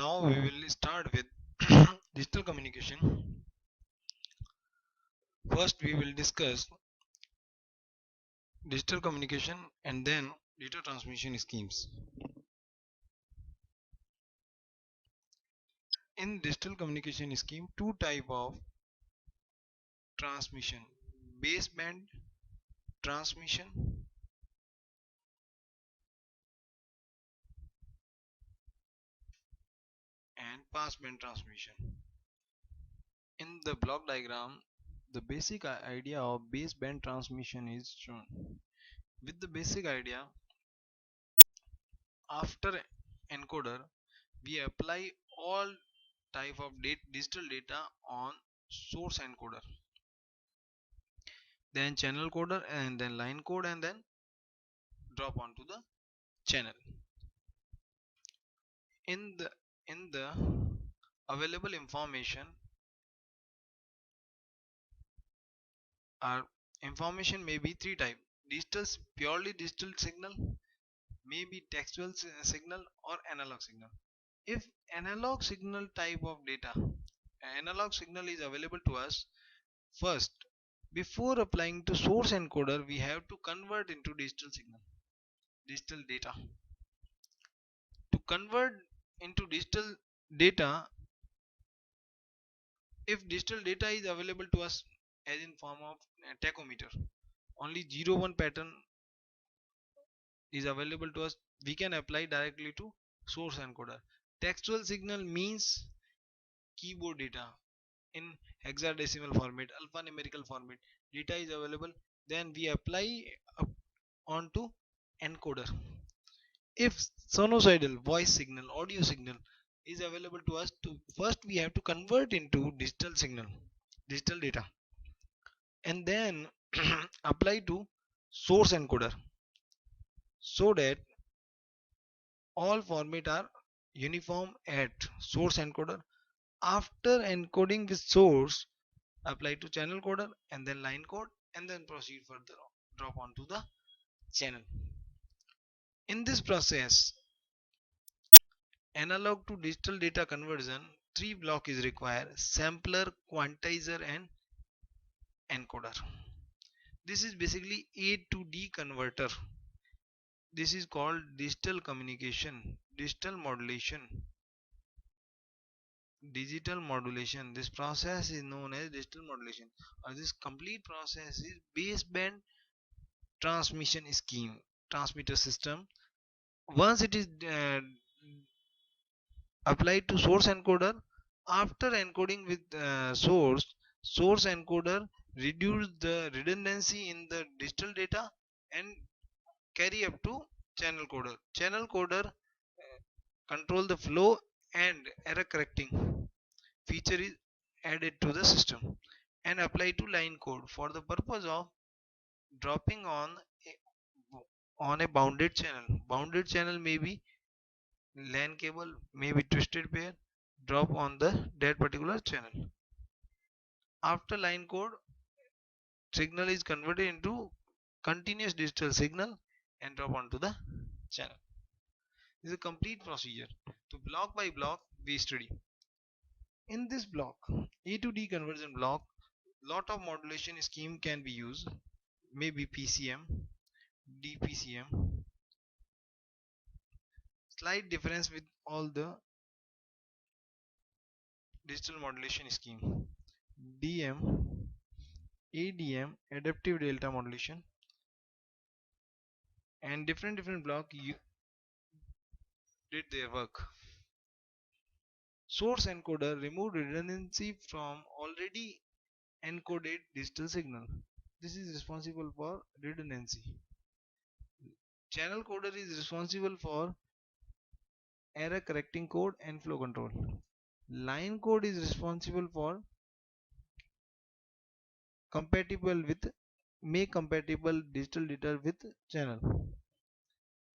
Now we will start with digital communication. First we will discuss digital communication and then data transmission schemes. In digital communication scheme, two type of transmission: baseband transmission and passband transmission. In the block diagram, the basic idea of baseband transmission is shown. With the basic idea, after encoder, we apply all type of digital data on source encoder, then channel coder, and then line code, and then drop onto the channel. In the available information, our information may be three type: digital, purely digital signal, maybe textual signal, or analog signal. If analog signal type of data, analog signal is available to us, first before applying to source encoder we have to convert into digital signal, digital data. To convert into digital data, if digital data is available to us as in form of tachometer, only 01 pattern is available to us, we can apply directly to source encoder. Textual signal means keyboard data in hexadecimal format, alphanumerical format data is available, then we apply onto encoder. If sinusoidal voice signal, audio signal is available to us, to first we have to convert into digital signal, digital data, and then apply to source encoder, so that all format are uniform at source encoder. After encoding with source, apply to channel coder and then line code, and then proceed further, drop onto the channel. In this process, analog to digital data conversion, three block is required: sampler, quantizer, and encoder. This is basically A to D converter. This is called digital communication, digital modulation. This process is known as digital modulation, or this complete process is baseband transmission scheme, transmitter system. Once it is applied to source encoder, after encoding with source encoder reduce the redundancy in the digital data and carry up to channel coder control the flow, and error correcting feature is added to the system and apply to line code for the purpose of dropping on a bounded channel may be LAN cable, may be twisted pair, drop on that particular channel. After line code, signal is converted into continuous digital signal and drop onto the channel. This is a complete procedure. So block by block we study. In this block, A to D conversion block, lot of modulation scheme can be used, maybe PCM, DPCM. Slight difference with all the digital modulation scheme: DM, ADM, adaptive delta modulation, and different block did their work. Source encoder removed redundancy from already encoded digital signal. This is responsible for redundancy. Channel coder is responsible for error correcting code and flow control. Line code is responsible for make compatible digital data with channel.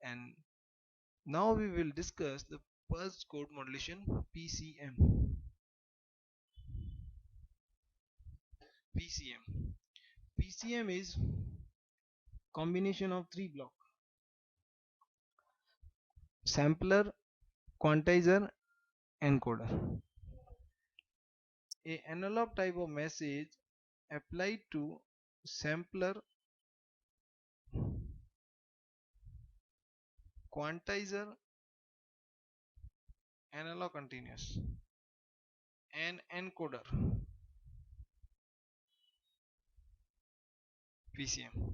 And now we will discuss the pulse code modulation, PCM. PCM is combination of three blocks: sampler, quantizer, encoder. A analog type of message applied to sampler, quantizer, analog continuous, and encoder, PCM.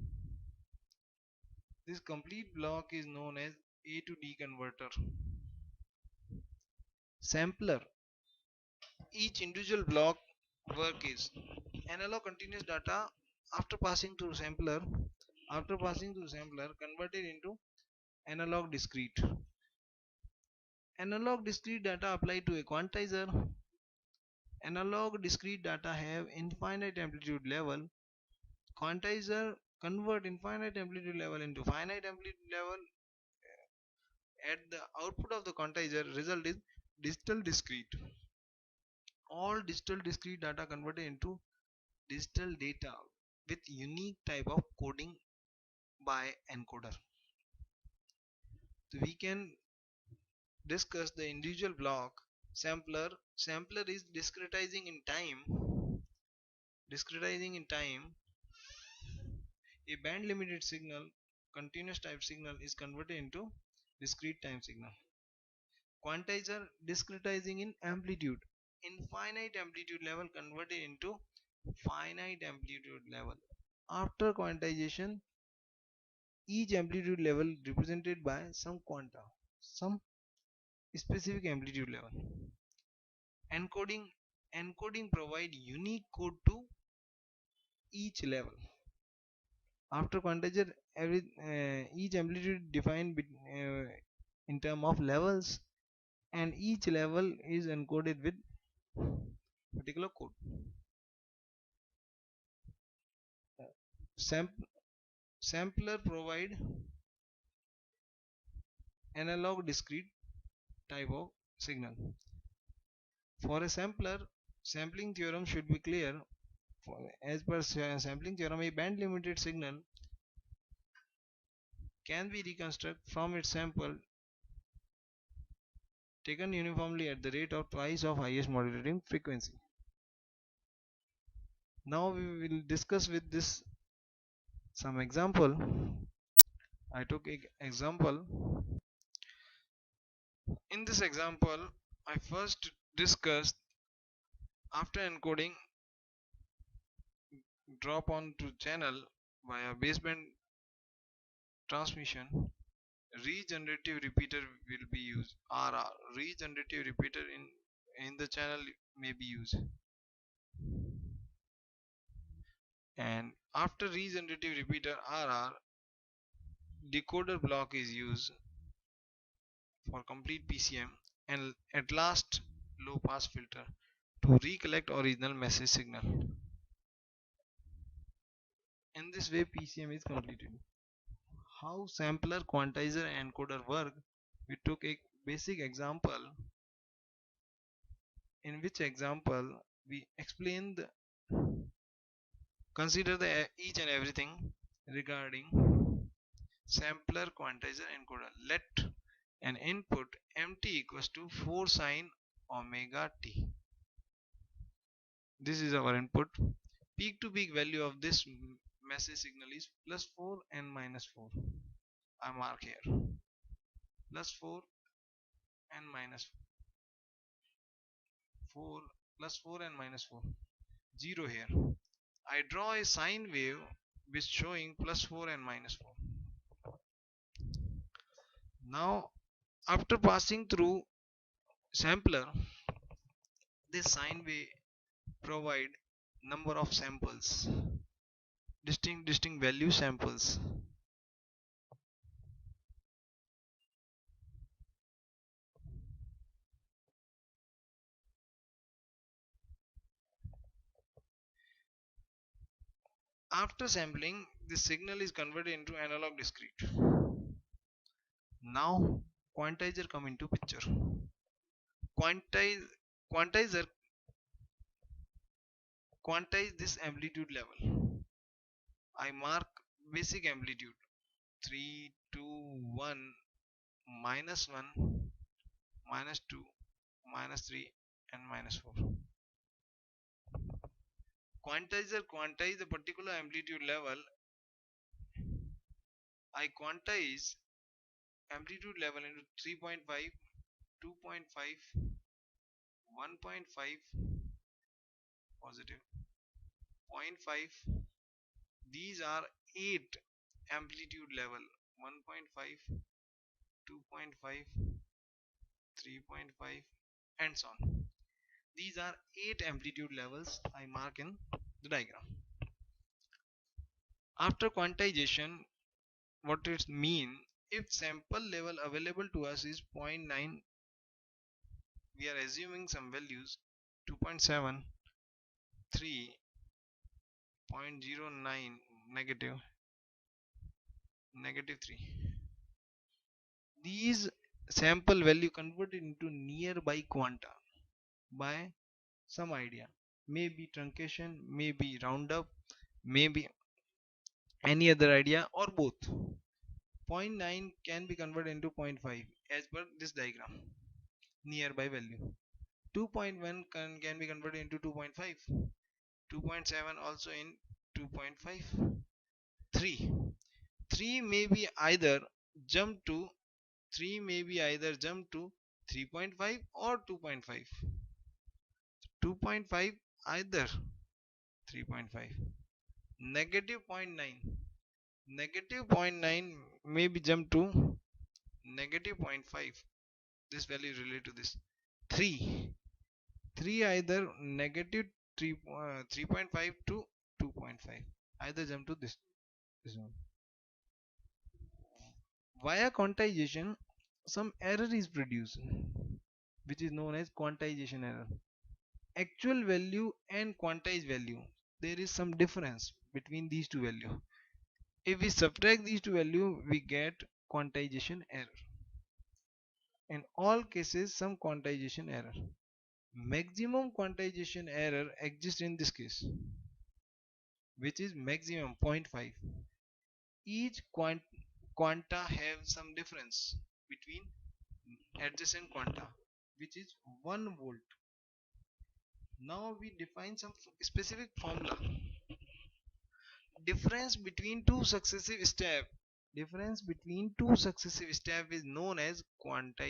This complete block is known as A to D converter. Sampler. Each individual block work is analog continuous data after passing through sampler converted into analog discrete. Analog discrete data applied to a quantizer. Analog discrete data have infinite amplitude level. Quantizer convert infinite amplitude level into finite amplitude level. At the output of the quantizer, result is digital discrete. All digital discrete data converted into digital data with unique type of coding by encoder. So we can discuss the individual block. Sampler is discretizing in time. A band limited signal, continuous type signal, is converted into discrete time signal. Quantizer, discretizing in amplitude, infinite amplitude level converted into finite amplitude level. After quantization, each amplitude level represented by some quanta, some specific amplitude level. Encoding provide unique code to each level. After quantizer, each amplitude defined in term of levels, and each level is encoded with particular code. Sampler provide analog discrete type of signal. For a sampler, sampling theorem should be clear. As per sampling theorem, a band limited signal can be reconstructed from its sample taken uniformly at the rate of twice of highest modulating frequency. Now we will discuss with this some example. I took an example. In this example, I first discussed after encoding drop onto channel via baseband transmission, regenerative repeater will be used. RR, regenerative repeater in the channel may be used. And after regenerative repeater RR, decoder block is used for complete PCM, and at last low pass filter to recollect original message signal. In this way PCM is completed. How sampler, quantizer and encoder work? We took a basic example, in which example we explain the consider the each and everything regarding sampler, quantizer, encoder. Let an input mt equals to 4 sine omega t. This is our input. Peak to peak value of this message signal is plus 4 and minus 4. I mark here plus 4 and minus 4, plus 4 and minus 4, 0 here. I draw a sine wave which showing plus 4 and minus 4. Now after passing through sampler, this sine wave provide number of samples, distinct value samples. After sampling, the signal is converted into analog discrete. Now quantizer come into picture. Quantize quantizer quantize this amplitude level. I mark basic amplitude 3, 2, 1, minus 1, minus 2, -3 and -4. Quantizer quantize the particular amplitude level. I quantize amplitude level into 3.5, 2.5, 1.5, positive, zero point 0.5. These are 8 amplitude level: 1.5, 2.5, 3.5, and so on. These are 8 amplitude levels I mark in the diagram. After quantization, what it mean, if sample level available to us is 0.9, we are assuming some values: 2.7, 3, 0.09, negative, -3. These sample value converted into nearby quanta by some idea, maybe truncation, maybe roundup, maybe any other idea, or both. Zero point 0.9 can be converted into 0.5 as per this diagram, nearby value. 2.1 can be converted into 2.5, 2.7 also in 2.5, 3 3 may be either jump to 3.5 or 2.5, 2.5 either 3.5, negative zero point 0.9, negative zero point 0.9 may be jump to negative 0.5. This value is related to this 3 either negative 3.5 to 2.5, either jump to this one. Via quantization, some error is produced, which is known as quantization error. Actual value and quantized value, there is some difference between these two values. If we subtract these two values, we get quantization error. In all cases, some quantization error. Maximum quantization error exists in this case, which is maximum 0.5. Each quanta have some difference between adjacent quanta, which is 1 volt. Now we define some specific formula. Difference between two successive steps. Difference between two successive steps is known as quanta.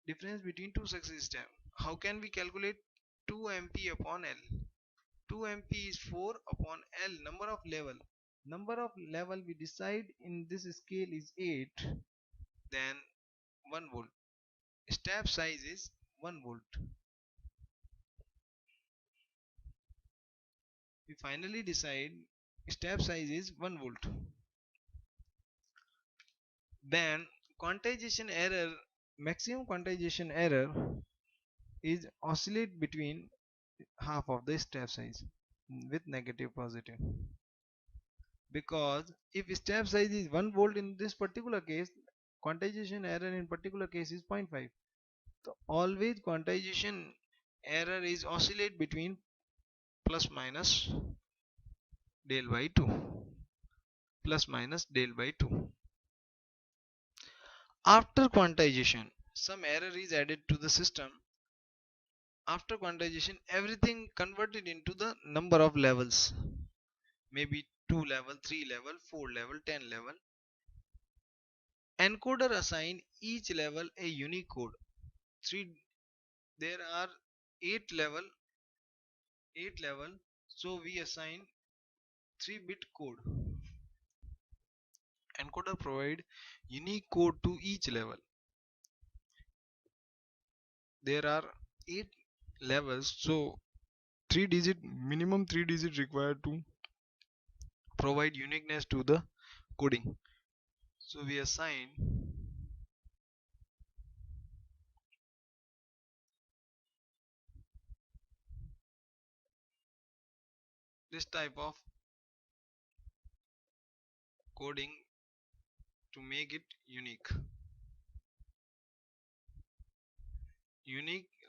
Difference between two successive steps. How can we calculate 2 mp upon L? 2 mp is 4 upon L, number of level. Number of level we decide in this scale is 8, then 1 volt. Step size is 1 volt. We finally decide step size is 1 volt. Then quantization error, maximum quantization error is oscillate between half of the step size with negative positive, because if step size is 1 volt in this particular case, quantization error in particular case is 0.5. So always quantization error is oscillate between plus minus del by 2, plus minus del by 2. After quantization, some error is added to the system. After quantization, everything converted into the number of levels, maybe 2 level, 3 level, 4 level, 10 level. Encoder assign each level a unique code. There are 8 level, so we assign 3-bit code. Encoder provide unique code to each level. There are 8 levels, so minimum 3 digit required to provide uniqueness to the coding. So we assign this type of coding to make it unique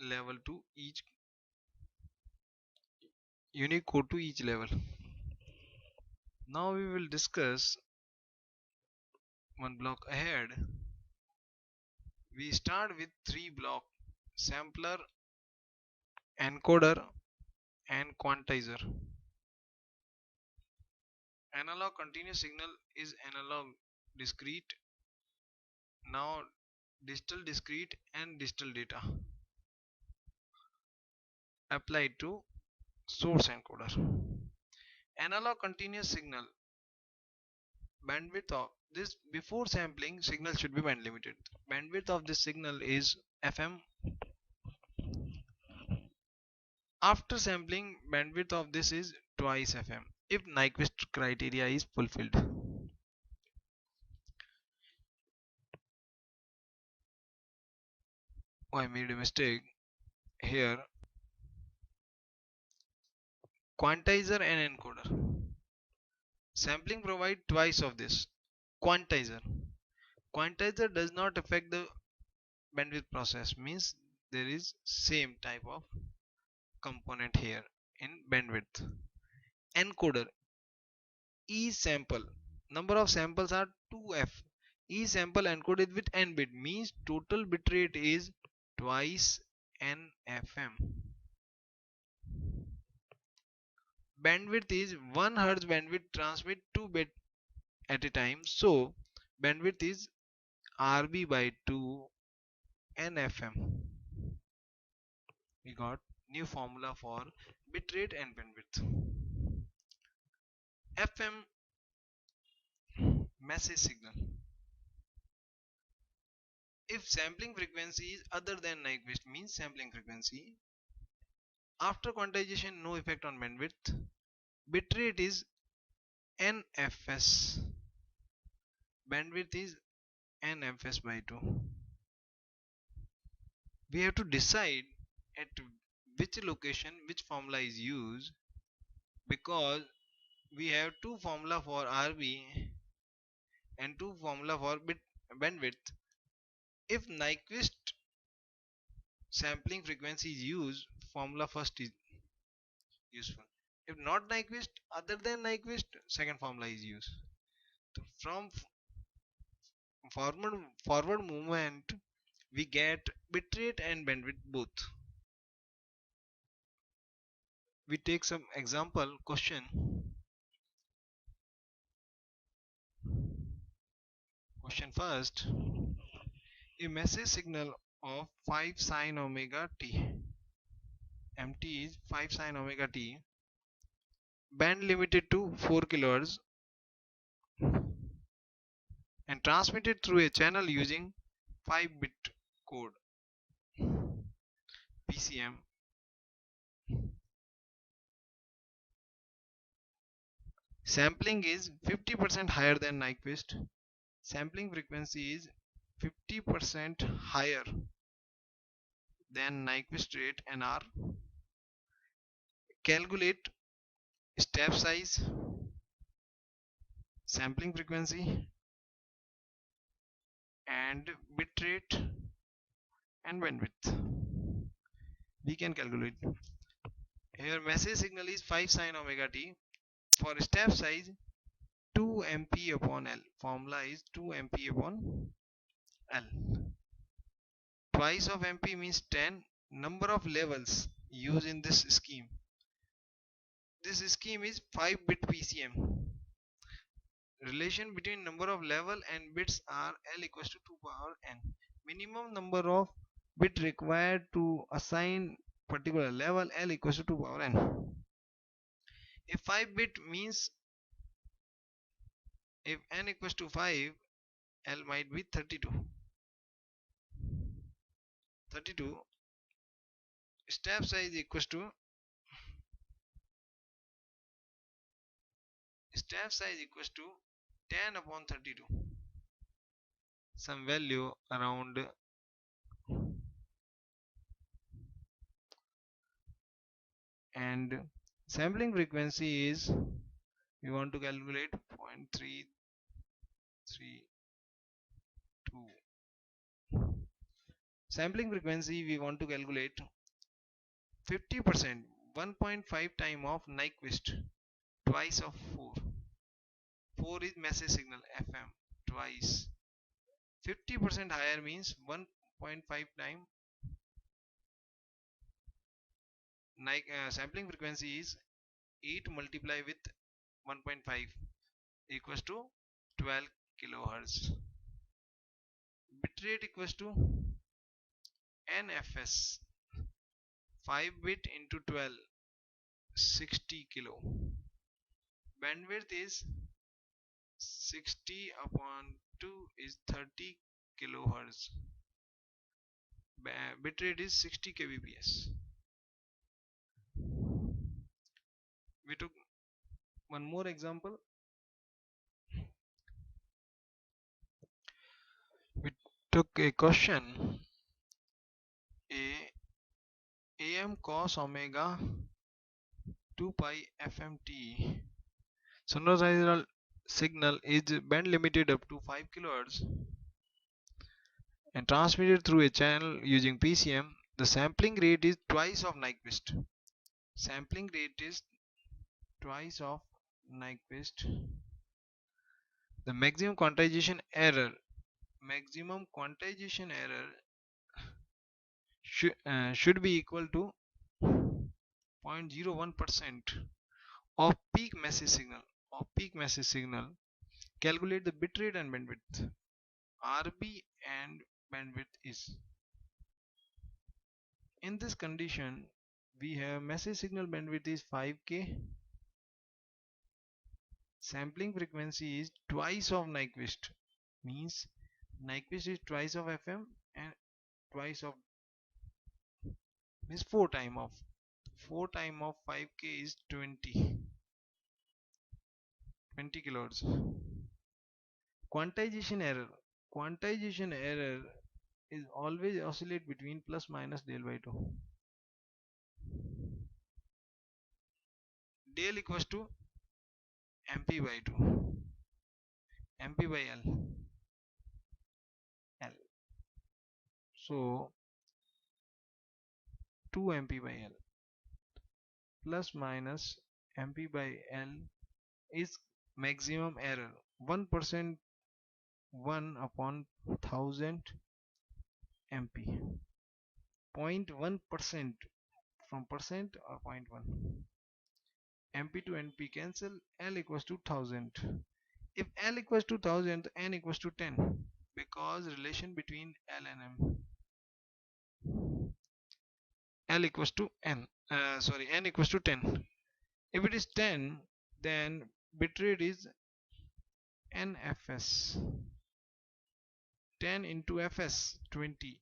level to each, unique code to each level. Now we will discuss one block ahead We start with three blocks: sampler, encoder, and quantizer. Analog continuous signal is analog discrete. Now digital discrete and digital data applied to source encoder. Analog continuous signal, bandwidth of this, before sampling signal should be band limited. Bandwidth of this signal is FM. After sampling, bandwidth of this is twice FM if Nyquist criteria is fulfilled. Oh, I made a mistake here. Quantizer and encoder. Sampling provide twice of this. Quantizer. Quantizer does not affect the bandwidth process, means there is same type of component here in bandwidth. Encoder. Each sample, number of samples are 2f. Each sample encoded with n bit, means total bitrate is twice nfm. Bandwidth is 1 Hz bandwidth transmit 2 bit at a time, so bandwidth is rb by 2 nfm. We got new formula for bitrate and bandwidth. FM, message signal. If sampling frequency is other than Nyquist, means sampling frequency, after quantization no effect on bandwidth, bitrate is nfs, bandwidth is nfs by 2. We have to decide at which location which formula is used, because we have two formula for rb and two formula for bandwidth. If Nyquist sampling frequency is used, formula first is useful. If not Nyquist, other than Nyquist, second formula is used. So from forward movement, we get bitrate and bandwidth both. We take some example question. Question first. A message signal of 5 sin omega t. MT is 5 sin omega t. Band limited to 4 kHz and transmitted through a channel using 5-bit code PCM. Sampling is 50% higher than Nyquist. Sampling frequency is 50% higher than Nyquist rate NR. Calculate step size, sampling frequency, and bitrate and bandwidth. We can calculate. Here message signal is 5 sin omega t. For step size 2 mp upon L. Formula is 2 mp upon L. Twice of mp means 10. Number of levels used in this scheme. This scheme is 5-bit PCM. Relation between number of level and bits are L equals to 2 power n. Minimum number of bit required to assign particular level L equals to 2 power n. If 5 bit means, if n equals to 5, L might be 32. 32 step size equals to 10 upon 32, some value around and sampling frequency is, we want to calculate 0.332. Sampling frequency we want to calculate 50%, 1.5 time of Nyquist, twice of 4. 4 is message signal FM, twice. 50% higher means 1 1.5 time sampling frequency is 8 multiply with 1.5 equals to 12 kilohertz. Bitrate equals to NFS, 5 bit into 12, 60 kilo. Bandwidth is 60 upon 2 is 30 kilohertz. Bitrate is 60 kbps. We took one more example. We took a question: a am cos omega 2 pi fmt sinusoidal signal is band limited up to 5 kHz and transmitted through a channel using PCM. The sampling rate is twice of Nyquist. Sampling rate is twice of Nyquist. The maximum quantization error should be equal to 0.01% of peak message signal. Calculate the bitrate and bandwidth. RB and bandwidth is. In this condition, we have message signal bandwidth is 5K. Sampling frequency is twice of Nyquist. Means Nyquist is twice of FM and twice of means 4 time of 5K is 20 kilohertz. Quantization error is always oscillate between plus minus del by 2. Del equals to MP by 2, MP by L. So 2 MP by L plus minus MP by L is maximum error 1%, 1 upon 1000 MP. 0.1% from percent or 0.1. MP to NP cancel. L equals to 1000. If L equals to 1000, N equals to 10 because relation between L and M. L equals to N. N equals to 10. If it is 10, then bitrate is NFS. 10 into Fs 20,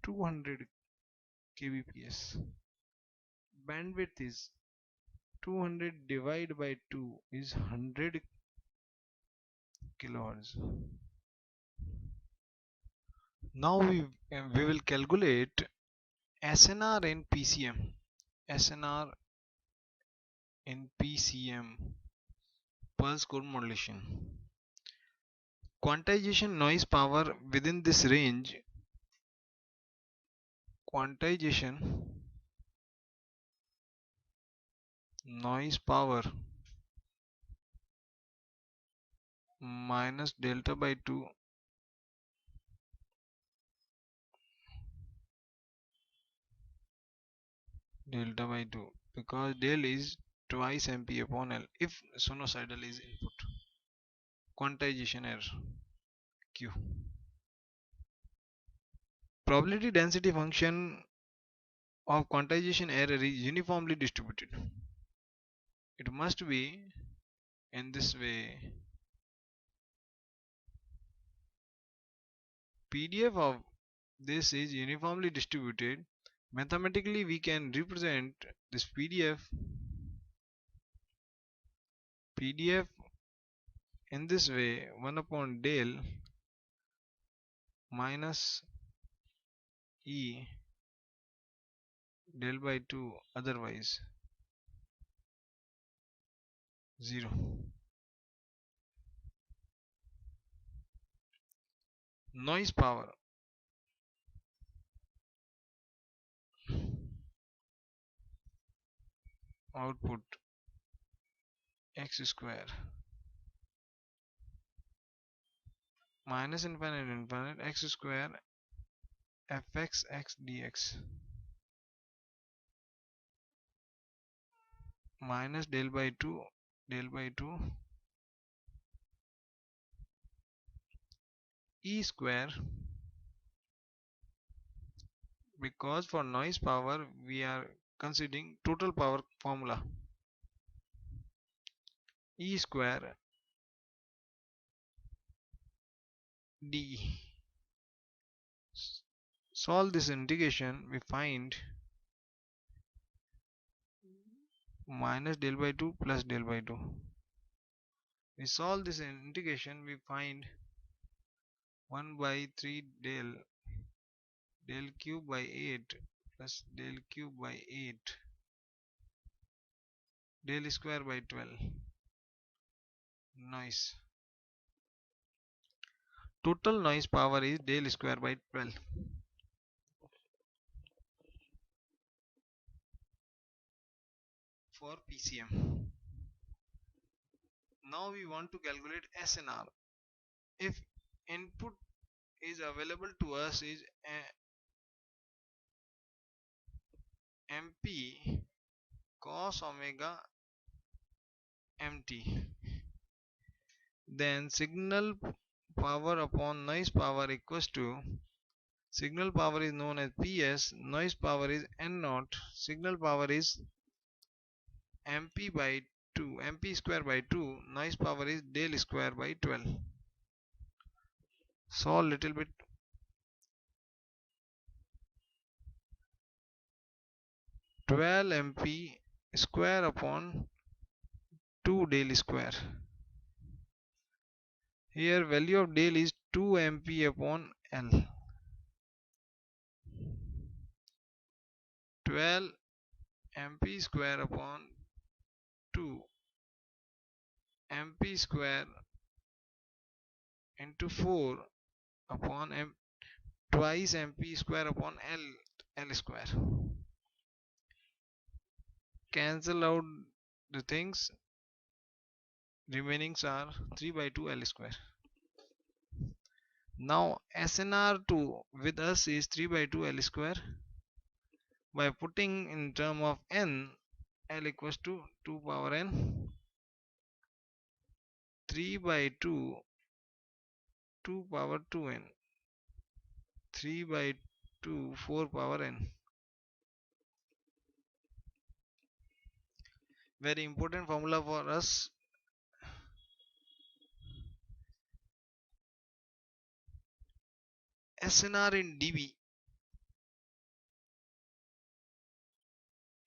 200 kbps. Bandwidth is 200 divided by 2 is 100 kilohertz. Now we will calculate SNR in PCM. SNR in PCM, pulse code modulation. Quantization noise power within this range. Quantization noise power minus delta by 2 because del is twice MP upon L if sinusoidal is input. Quantization error Q. Probability density function of quantization error is uniformly distributed. It must be in this way. PDF of this is uniformly distributed. Mathematically we can represent this PDF in this way: 1 upon del minus E del by 2, otherwise 0. Noise power output x square minus infinite x square fxx dx minus del by 2 e square, because for noise power we are considering total power formula, e square d. Solve this integration, we find minus del by 2 plus del by 2. We solve this integration, we find 1 by 3 del cube by 8 plus del cube by 8 del square by 12. Noise. Total noise power is del square by 12. For PCM. Now we want to calculate SNR. If input is available to us is MP cos omega mt, then signal power upon noise power equals to, signal power is known as PS, noise power is N naught, signal power is MP by 2, MP square by 2, noise power is del square by 12. Solve little bit. 12 MP square upon 2 del square. Here value of del is 2 MP upon L. 12 MP square upon 2 MP square into 4 upon M, twice MP square upon L square. Cancel out the things, remainings are 3 by 2 L square. Now SNR2 with us is 3 by 2 L square. By putting in term of N, L equals to 2 power N, 3 by 2, 2 power 2N, 3 by 2, 4 power N. Very important formula for us. SNR in dB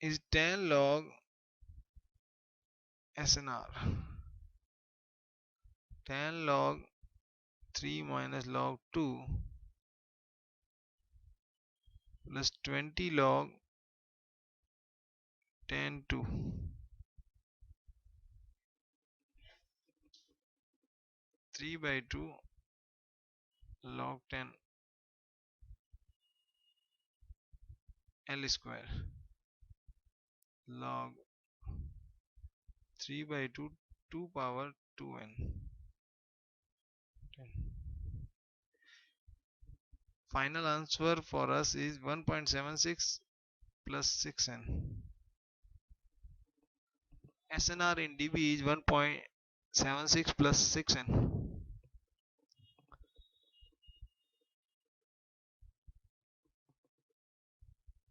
is 10 log SNR. 10 log 3 minus log 2 plus 20 log 10 2. 3 by 2 log 10 L square log 3 by 2, 2 power 2N. 10. Final answer for us is 1.76 plus 6N. SNR in dB is 1.76 plus 6N.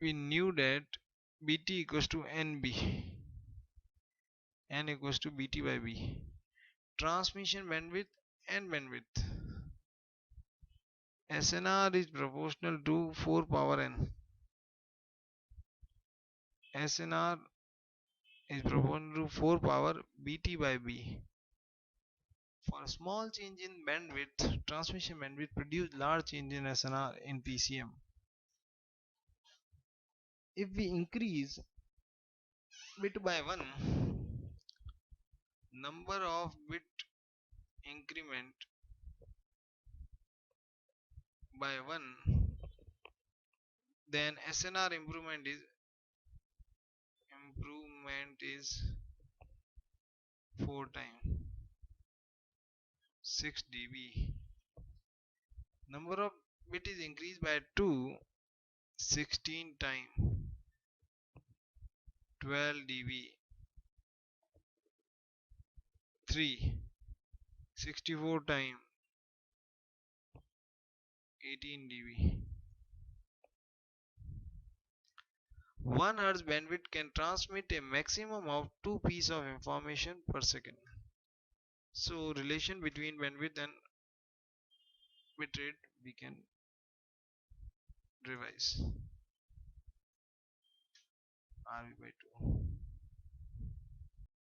We knew that BT equals to NB. N equals to BT by B. Transmission bandwidth and bandwidth. SNR is proportional to 4 power N. SNR is proportional to 4 power BT by B. For a small change in bandwidth, transmission bandwidth produce large change in SNR in PCM. If we increase bit by 1, number of bit increment by 1, then SNR improvement is 4 times 6 dB. Number of bit is increased by 2, 16 time 12 dB, 3, 64 time 18 dB. 1 Hz bandwidth can transmit a maximum of 2 pieces of information per second. So relation between bandwidth and bitrate we can revise RV by 2.